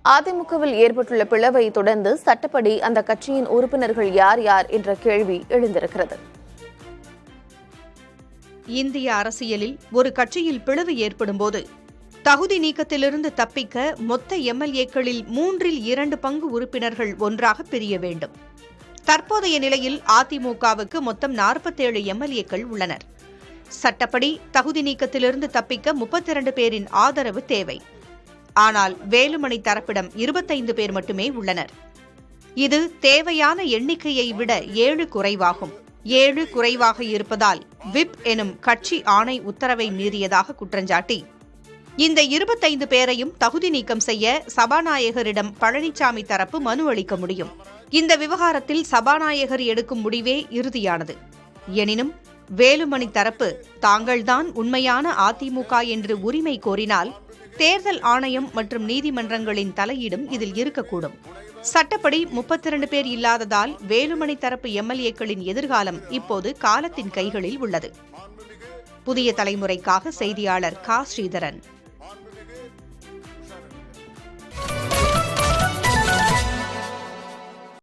அதிமுகவில் ஏற்பட்டுள்ள பிளவை தொடர்ந்து சட்டப்படி அந்த கட்சியின் உறுப்பினர்கள் யார் யார் என்ற கேள்வி எழுந்திருக்கிறது. இந்திய அரசியலில் ஒரு கட்சியில் பிளவு ஏற்படும்போது தகுதி நீக்கத்திலிருந்து தப்பிக்க மொத்த எம்எல்ஏக்களில் 2/3 பங்கு உறுப்பினர்கள் ஒன்றாக பிரிய வேண்டும். தற்போதைய நிலையில் அதிமுகவுக்கு மொத்தம் 47 எம்எல்ஏக்கள் உள்ளனர். சட்டப்படி தகுதி நீக்கத்திலிருந்து தப்பிக்க 32 பேரின் ஆதரவு தேவை. ஆனால் வேலுமணி தரப்பிடம் 25 பேர் மட்டுமே உள்ளனர். இது தேவையான எண்ணிக்கையை விட 7 குறைவாகும். 7 குறைவாக இருப்பதால் விப் எனும் கட்சி ஆணை உத்தரவை மீறியதாக குற்றஞ்சாட்டி இந்த 25 பேரையும் தகுதி நீக்கம் செய்ய சபாநாயகரிடம் பழனிசாமி தரப்பு மனு அளிக்க முடியும். இந்த விவகாரத்தில் சபாநாயகர் எடுக்கும் முடிவே இறுதியானது. எனினும் வேலுமணி தரப்பு தாங்கள்தான் உண்மையான அதிமுக என்று உரிமை கோரினால் தேர்தல் ஆணையம் மற்றும் நீதிமன்றங்களின் தலையீடும் இதில் இருக்கக்கூடும். சட்டப்படி 32 பேர் இல்லாததால் வேலுமணி தரப்பு எம்எல்ஏக்களின் எதிர்காலம் இப்போது காலத்தின் கைகளில் உள்ளது. புதிய தலைமுறைக்காக செய்தியாளர் கா. ஸ்ரீதரன்.